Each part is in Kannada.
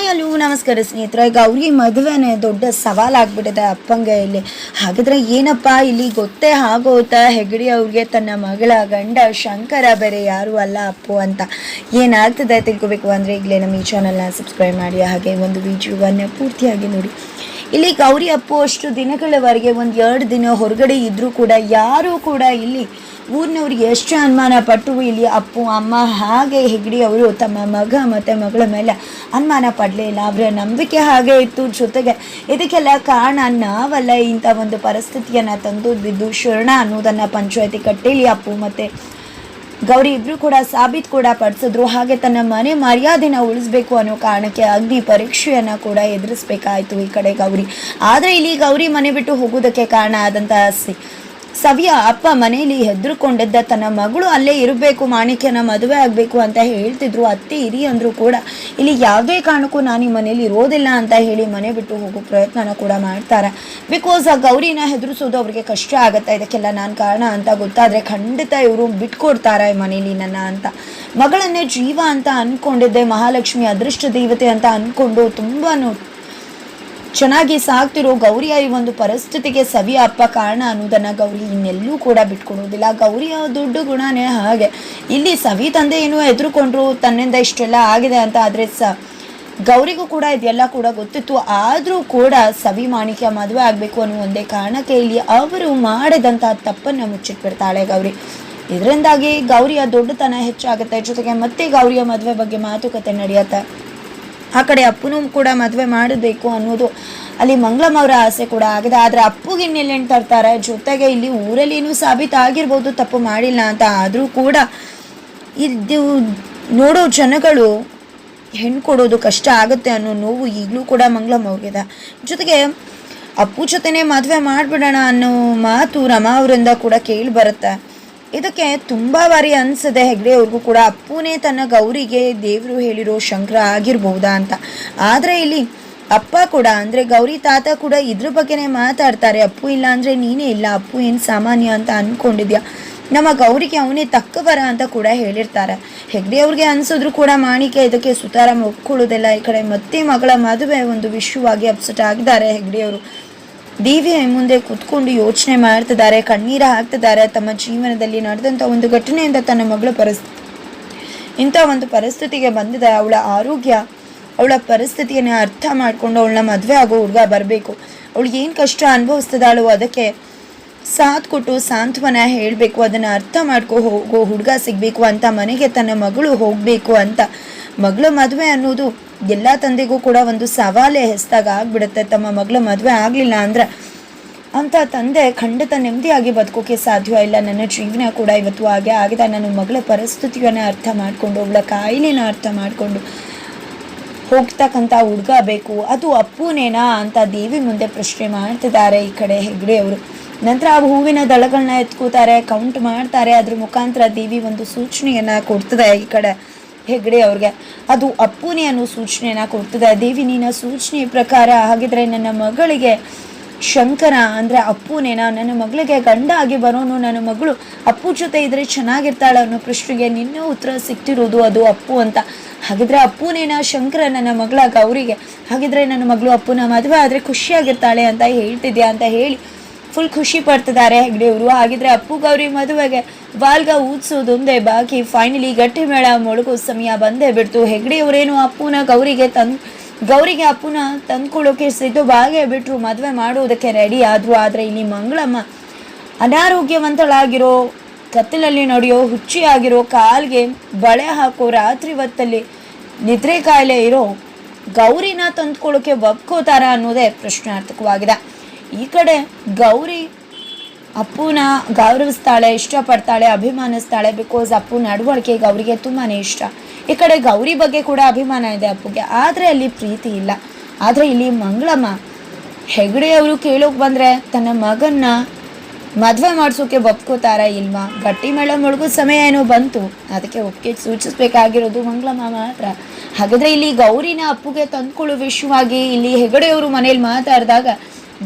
ಹಲೋ ನಮಸ್ಕಾರ ಸ್ನೇಹಿತರೆ. ಗೌರಿ ಮದುವೆನೇ ದೊಡ್ಡ ಸವಾಲಾಗ್ಬಿಟ್ಟಿದೆ ಅಪ್ಪಂಗೆ ಇಲ್ಲಿ. ಹಾಗಿದ್ರೆ ಏನಪ್ಪ ಇಲ್ಲಿ ಗೊತ್ತೇ ಆಗೋತಾ ಹೆಗಡಿ ಅವ್ರಿಗೆ ತನ್ನ ಮಗಳ ಗಂಡ ಶಂಕರ ಬೇರೆ ಯಾರು ಅಲ್ಲ ಅಪ್ಪು ಅಂತ. ಏನಾಗ್ತದೆ ತಿಳ್ಕೊಬೇಕು ಅಂದರೆ ಈಗಲೇ ನಮ್ಮ ಈ ಚಾನಲ್ನ ಸಬ್ಸ್ಕ್ರೈಬ್ ಮಾಡಿ, ಹಾಗೆ ಒಂದು ವಿಡಿಯೋವನ್ನು ಪೂರ್ತಿಯಾಗಿ ನೋಡಿ. ಇಲ್ಲಿ ಗೌರಿ ಅಪ್ಪು ಅಷ್ಟು ದಿನಗಳವರೆಗೆ 1-2 ದಿನ ಹೊರಗಡೆ ಇದ್ದರೂ ಕೂಡ ಯಾರೂ ಕೂಡ ಇಲ್ಲಿ ಊರಿನವ್ರಿಗೆ ಎಷ್ಟು ಅನುಮಾನ ಪಟ್ಟು ಇಲ್ಲಿ ಅಪ್ಪು ಅಮ್ಮ ಹಾಗೆ ಹೆಗಡಿ ಅವರು ತಮ್ಮ ಮಗ ಮತ್ತು ಮಗಳ ಮೇಲೆ ಅನುಮಾನ ಪಡಲೇ ಇಲ್ಲ. ಅವರ ನಂಬಿಕೆ ಹಾಗೆ ಇತ್ತು. ಜೊತೆಗೆ ಇದಕ್ಕೆಲ್ಲ ಕಾರಣ ನಾವಲ್ಲ, ಇಂಥ ಒಂದು ಪರಿಸ್ಥಿತಿಯನ್ನು ತಂದು ಬಿದ್ದು ಶರಣ ಅನ್ನೋದನ್ನು ಪಂಚಾಯತಿ ಕಟ್ಟೇಲಿ ಅಪ್ಪು ಮತ್ತು ಗೌರಿ ಇಬ್ಬರು ಕೂಡ ಸಾಬೀತು ಕೂಡ ಪಡಿಸಿದ್ರು. ಹಾಗೆ ತನ್ನ ಮನೆ ಮರ್ಯಾದೆನ ಉಳಿಸ್ಬೇಕು ಅನ್ನೋ ಕಾರಣಕ್ಕೆ ಅಗ್ನಿ ಪರೀಕ್ಷೆಯನ್ನು ಕೂಡ ಎದುರಿಸ್ಬೇಕಾಯಿತು ಈ ಕಡೆ ಗೌರಿ. ಆದರೆ ಇಲ್ಲಿ ಗೌರಿ ಮನೆ ಬಿಟ್ಟು ಹೋಗೋದಕ್ಕೆ ಕಾರಣ ಆದಂತಹ ಸವ್ಯ ಅಪ್ಪ ಮನೆಯಲ್ಲಿ ಹೆದರ್ಕೊಂಡಿದ್ದ ತನ್ನ ಮಗಳು ಅಲ್ಲೇ ಇರಬೇಕು, ಮಾಣಿಕ್ಯನ ಮದುವೆ ಆಗಬೇಕು ಅಂತ ಹೇಳ್ತಿದ್ರು. ಅತ್ತೆ ಹಿರಿ ಅಂದರೂ ಕೂಡ ಇಲ್ಲಿ ಯಾವುದೇ ಕಾರಣಕ್ಕೂ ನಾನು ಈ ಮನೇಲಿ ಇರೋದಿಲ್ಲ ಅಂತ ಹೇಳಿ ಮನೆ ಬಿಟ್ಟು ಹೋಗೋ ಪ್ರಯತ್ನನ ಕೂಡ ಮಾಡ್ತಾರೆ. ಬಿಕಾಸ್ ಆ ಗೌರಿನ ಹೆದರಿಸೋದು ಅವ್ರಿಗೆ ಕಷ್ಟ ಆಗುತ್ತೆ. ಇದಕ್ಕೆಲ್ಲ ನಾನು ಕಾರಣ ಅಂತ ಗೊತ್ತಾದರೆ ಖಂಡಿತ ಇವರು ಬಿಟ್ಕೊಡ್ತಾರೆ ಮನೇಲಿ ನನ್ನ ಅಂತ. ಮಗಳನ್ನೇ ಜೀವ ಅಂತ ಅಂದ್ಕೊಂಡಿದ್ದೆ, ಮಹಾಲಕ್ಷ್ಮಿ ಅದೃಷ್ಟ ದೇವತೆ ಅಂತ ಅಂದ್ಕೊಂಡು ತುಂಬಾ ಚೆನ್ನಾಗಿ ಸಾಕ್ತಿರೋ ಗೌರಿಯ ಈ ಒಂದು ಪರಿಸ್ಥಿತಿಗೆ ಸವಿಯ ಅಪ್ಪ ಕಾರಣ ಅನ್ನೋದನ್ನು ಗೌರಿ ಇನ್ನೆಲ್ಲೂ ಕೂಡ ಬಿಟ್ಕೊಡೋದಿಲ್ಲ. ಗೌರಿಯ ದೊಡ್ಡ ಗುಣನೇ ಹಾಗೆ. ಇಲ್ಲಿ ಸವಿ ತಂದೆ ಏನು ಎದುರುಕೊಂಡ್ರು ತನ್ನಿಂದ ಇಷ್ಟೆಲ್ಲ ಆಗಿದೆ ಅಂತ. ಆದರೆ ಗೌರಿಗೂ ಕೂಡ ಇದೆಲ್ಲ ಕೂಡ ಗೊತ್ತಿತ್ತು. ಆದರೂ ಕೂಡ ಸವಿ ಮಾಣಿಕ್ಯ ಮದುವೆ ಆಗಬೇಕು ಅನ್ನೋ ಒಂದೇ ಕಾರಣಕ್ಕೆ ಇಲ್ಲಿ ಅವರು ಮಾಡಿದಂತಹ ತಪ್ಪನ್ನು ಮುಚ್ಚಿಟ್ಬಿಡ್ತಾಳೆ ಗೌರಿ. ಇದರಿಂದಾಗಿ ಗೌರಿಯ ದೊಡ್ಡತನ ಹೆಚ್ಚಾಗುತ್ತೆ. ಜೊತೆಗೆ ಮತ್ತೆ ಗೌರಿಯ ಮದುವೆ ಬಗ್ಗೆ ಮಾತುಕತೆ ನಡೆಯುತ್ತೆ. ಆ ಕಡೆ ಅಪ್ಪನೂ ಕೂಡ ಮದುವೆ ಮಾಡಬೇಕು ಅನ್ನೋದು ಅಲ್ಲಿ ಮಂಗಳಮ್ಮ ಅವರ ಆಸೆ ಕೂಡ ಆಗಿದೆ. ಆದರೆ ಅಪ್ಪುಗೆ ಇನ್ನೆಲ್ಲೆಣ್ಣು ತರ್ತಾರೆ. ಜೊತೆಗೆ ಇಲ್ಲಿ ಊರಲ್ಲಿ ಏನೂ ಸಾಬೀತಾಗಿರ್ಬೋದು ತಪ್ಪು ಮಾಡಿಲ್ಲ ಅಂತ. ಆದರೂ ಕೂಡ ಇದು ನೋಡೋ ಜನಗಳು ಹೆಣ್ಣು ಕೊಡೋದು ಕಷ್ಟ ಆಗುತ್ತೆ ಅನ್ನೋ ನೋವು ಈಗಲೂ ಕೂಡ ಮಂಗಳಮ್ಮ ಅವ್ರಿಗಿದೆ. ಜೊತೆಗೆ ಅಪ್ಪು ಜೊತೆನೇ ಮದುವೆ ಮಾಡಿಬಿಡೋಣ ಅನ್ನೋ ಮಾತು ರಮಾ ಅವರಿಂದ ಕೂಡ ಕೇಳಿ ಬರುತ್ತೆ. ಇದಕ್ಕೆ ತುಂಬ ಬಾರಿ ಅನಿಸಿದೆ ಹೆಗ್ಡೆ ಅವ್ರಿಗೂ ಕೂಡ ಅಪ್ಪುನೇ ತನ್ನ ಗೌರಿಗೆ ದೇವರು ಹೇಳಿರೋ ಶಂಕರ ಆಗಿರ್ಬೋದಾ ಅಂತ. ಆದರೆ ಇಲ್ಲಿ ಅಪ್ಪ ಕೂಡ ಅಂದರೆ ಗೌರಿ ತಾತ ಕೂಡ ಇದ್ರ ಬಗ್ಗೆನೇ ಮಾತಾಡ್ತಾರೆ. ಅಪ್ಪು ಇಲ್ಲ ಅಂದರೆ ನೀನೇ ಇಲ್ಲ, ಅಪ್ಪು ಏನು ಸಾಮಾನ್ಯ ಅಂತ ಅಂದ್ಕೊಂಡಿದ್ಯಾ, ನಮ್ಮ ಗೌರಿಗೆ ಅವನೇ ತಕ್ಕವರ ಅಂತ ಕೂಡ ಹೇಳಿರ್ತಾರೆ. ಹೆಗ್ಡೆ ಅವ್ರಿಗೆ ಅನಿಸಿದ್ರು ಕೂಡ ಮಾಣಿಕ್ಯ ಇದಕ್ಕೆ ಸುತಾರಾಮ್ ಒಪ್ಕೊಳ್ಳೋದಿಲ್ಲ. ಈ ಕಡೆ ಮತ್ತೆ ಮಗಳ ಮದುವೆ ಒಂದು ವಿಷಯವಾಗಿ ಅಪ್ಸೆಟ್ ಆಗಿದ್ದಾರೆ ಹೆಗ್ಡೆ ಅವರು. ದೇವಿ ಮುಂದೆ ಕೂತ್ಕೊಂಡು ಯೋಚನೆ ಮಾಡ್ತಿದ್ದಾರೆ, ಕಣ್ಣೀರ ಹಾಕ್ತಿದ್ದಾರೆ. ತಮ್ಮ ಜೀವನದಲ್ಲಿ ನಡೆದಂಥ ಒಂದು ಘಟನೆಯಿಂದ ತನ್ನ ಮಗಳ ಇಂಥ ಒಂದು ಪರಿಸ್ಥಿತಿಗೆ ಬಂದಿದೆ. ಅವಳ ಆರೋಗ್ಯ, ಅವಳ ಪರಿಸ್ಥಿತಿಯನ್ನು ಅರ್ಥ ಮಾಡಿಕೊಂಡು ಅವಳನ್ನ ಮದುವೆ ಆಗೋ ಹುಡುಗ ಬರಬೇಕು. ಅವಳಿಗೆ ಏನು ಕಷ್ಟ ಅನುಭವಿಸ್ತಿದ್ದಾಳೋ ಅದಕ್ಕೆ ಸಾಥ್ ಕೊಟ್ಟು ಸಾಂತ್ವನ ಹೇಳಬೇಕು, ಅದನ್ನು ಅರ್ಥ ಮಾಡ್ಕೊ ಹೋಗೋ ಹುಡುಗ ಸಿಗಬೇಕು ಅಂತ ಮನೆಗೆ ತನ್ನ ಮಗಳು ಹೋಗಬೇಕು ಅಂತ. ಮಗಳ ಮದುವೆ ಅನ್ನೋದು ಎಲ್ಲ ತಂದೆಗೂ ಕೂಡ ಒಂದು ಸವಾಲೇ ಹೆಸ್ದಾಗ ಆಗ್ಬಿಡುತ್ತೆ. ತಮ್ಮ ಮಗಳ ಮದುವೆ ಆಗಲಿಲ್ಲ ಅಂದರೆ ಅಂಥ ತಂದೆ ಖಂಡಿತ ನೆಮ್ಮದಿಯಾಗಿ ಬದುಕೋಕೆ ಸಾಧ್ಯ ಇಲ್ಲ. ನನ್ನ ಜೀವನ ಕೂಡ ಇವತ್ತು ಹಾಗೆ ಆಗಿದೆ. ನನ್ನ ಮಗಳ ಪರಿಸ್ಥಿತಿಯನ್ನು ಅರ್ಥ ಮಾಡಿಕೊಂಡು ಅವಳ ಕಾಯಿಲೆನ ಅರ್ಥ ಮಾಡಿಕೊಂಡು ಹೋಗ್ತಕ್ಕಂಥ ಹುಡುಗ ಬೇಕು, ಅದು ಅಪ್ಪುನೇನಾ ಅಂತ ದೇವಿ ಮುಂದೆ ಪ್ರಶ್ನೆ ಮಾಡ್ತಿದ್ದಾರೆ ಈ ಕಡೆ ಹೆಗ್ಡೆ ಅವರು. ನಂತರ ಆ ಹೂವಿನ ದಳಗಳನ್ನ ಎತ್ಕೋತಾರೆ, ಕೌಂಟ್ ಮಾಡ್ತಾರೆ. ಅದ್ರ ಮುಖಾಂತರ ದೇವಿ ಒಂದು ಸೂಚನೆಯನ್ನು ಕೊಡ್ತದೆ ಈ ಕಡೆ ಹೆಗ್ಡೆ ಅವ್ರಿಗೆ. ಅದು ಅಪ್ಪುನೇ ಅನ್ನೋ ಸೂಚನೆಯನ್ನು ಕೊಡ್ತದೆ ದೇವಿ. ನಿನ್ನ ಸೂಚನೆ ಪ್ರಕಾರ ಹಾಗಿದ್ರೆ ನನ್ನ ಮಗಳಿಗೆ ಶಂಕರ ಅಂದರೆ ಅಪ್ಪುನೇನಾ, ನನ್ನ ಮಗಳಿಗೆ ಗಂಡ ಆಗಿ ಬರೋನು, ನನ್ನ ಮಗಳು ಅಪ್ಪು ಜೊತೆ ಇದ್ರೆ ಚೆನ್ನಾಗಿರ್ತಾಳೆ ಅನ್ನೋ ಪ್ರಶ್ನೆಗೆ ನಿನ್ನ ಉತ್ತರ ಸಿಗ್ತಿರೋದು ಅದು ಅಪ್ಪು ಅಂತ. ಹಾಗಿದ್ರೆ ಅಪ್ಪುನೇನಾ ಶಂಕರ ನನ್ನ ಮಗಳ ಗೌರಿಗೆ? ಹಾಗಿದ್ರೆ ನನ್ನ ಮಗಳು ಅಪ್ಪುನ ಮದುವೆ ಆದರೆ ಖುಷಿಯಾಗಿರ್ತಾಳೆ ಅಂತ ಹೇಳ್ತಿದ್ಯಾ ಅಂತ ಹೇಳಿ ಫುಲ್ ಖುಷಿ ಪಡ್ತಿದ್ದಾರೆ ಹೆಗ್ಡೆ ಅವರು. ಹಾಗಿದ್ರೆ ಅಪ್ಪು ಗೌರಿ ಮದುವೆಗೆ ಬಾಲ್ಗ ಊದಿಸೋದೊಂದೇ ಬಾಕಿ. ಫೈನಲಿ ಗಟ್ಟಿ ಮೇಳ ಮೊಳಗೋ ಸಮಯ ಬಂದೇ ಬಿಡ್ತು. ಹೆಗ್ಡೆ ಅವರೇನು ಅಪ್ಪುನ ಗೌರಿಗೆ ಅಪ್ಪುನ ತಂದ್ಕೊಳ್ಳೋಕೆ ಸಿದ್ಧವಾಗೇ ಬಿಟ್ಟರು, ಮದುವೆ ಮಾಡೋದಕ್ಕೆ ರೆಡಿ ಆದರು. ಆದರೆ ಇಲ್ಲಿ ಮಂಗಳಮ್ಮ ಅನಾರೋಗ್ಯವಂತಳಾಗಿರೋ, ಕತ್ತಲಲ್ಲಿ ನಡೆಯೋ, ಹುಚ್ಚಿಯಾಗಿರೋ, ಕಾಲ್ಗೆ ಬಳೆ ಹಾಕೋ, ರಾತ್ರಿ ಹೊತ್ತಲ್ಲಿ ನಿದ್ರೆ ಕಾಯಿಲೆ ಇರೋ ಗೌರಿನ ತಂದ್ಕೊಳ್ಳೋಕೆ ಒಪ್ಕೋತಾರ ಅನ್ನೋದೇ ಪ್ರಶ್ನಾರ್ಥಕವಾಗಿದೆ. ಈ ಕಡೆ ಗೌರಿ ಅಪ್ಪುನ ಗೌರವಿಸ್ತಾಳೆ, ಇಷ್ಟಪಡ್ತಾಳೆ, ಅಭಿಮಾನಿಸ್ತಾಳೆ. ಬಿಕಾಸ್ ಅಪ್ಪು ನಡವಳಿಕೆ ಗೌರಿಗೆ ತುಂಬಾ ಇಷ್ಟ. ಈ ಕಡೆ ಗೌರಿ ಬಗ್ಗೆ ಕೂಡ ಅಭಿಮಾನ ಇದೆ ಅಪ್ಪುಗೆ, ಆದರೆ ಅಲ್ಲಿ ಪ್ರೀತಿ ಇಲ್ಲ. ಆದರೆ ಇಲ್ಲಿ ಮಂಗಳಮ್ಮ ಹೆಗಡೆ ಅವರು ಕೇಳೋಕೆ ಬಂದರೆ ತನ್ನ ಮಗನ್ನ ಮದುವೆ ಮಾಡಿಸೋಕೆ ಒಪ್ಕೋತಾರ ಇಲ್ವಾ? ಗಟ್ಟಿ ಮೇಳ ಮುಳುಗೋ ಸಮಯ ಏನೋ ಬಂತು, ಅದಕ್ಕೆ ಒಪ್ಪಿಗೆ ಸೂಚಿಸಬೇಕಾಗಿರೋದು ಮಂಗಳಮ್ಮ ಮಾತ್ರ. ಹಾಗಾದರೆ ಇಲ್ಲಿ ಗೌರಿನ ಅಪ್ಪುಗೆ ತಂದ್ಕೊಳ್ಳೋ ವಿಷಯವಾಗಿ ಇಲ್ಲಿ ಹೆಗಡೆಯವರು ಮನೇಲಿ ಮಾತಾಡಿದಾಗ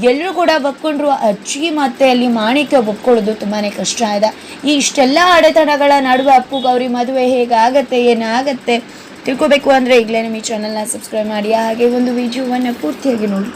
ಎಲ್ಲರೂ ಕೂಡ ಒಪ್ಕೊಂಡ್ರು. ಅಜ್ಜಿ ಮತ್ತೆ ಅಲ್ಲಿ ಮಾಣಿಕ್ಯ ಒಪ್ಕೊಳ್ಳೋದು ತುಂಬಾ ಕಷ್ಟ ಇದೆ. ಈ ಇಷ್ಟೆಲ್ಲ ಅಡೆತಡೆಗಳ ನಡುವೆ ಅಪ್ಪು ಗೌರಿ ಮದುವೆ ಹೇಗಾಗತ್ತೆ ಏನಾಗತ್ತೆ ತಿಳ್ಕೊಬೇಕು ಅಂದರೆ ಈಗಲೇ ನಿಮ್ಮ ಈ ಚಾನಲ್ನ ಸಬ್ಸ್ಕ್ರೈಬ್ ಮಾಡಿ, ಹಾಗೆ ಒಂದು ವಿಡಿಯೋವನ್ನು ಪೂರ್ತಿಯಾಗಿ ನೋಡಿ.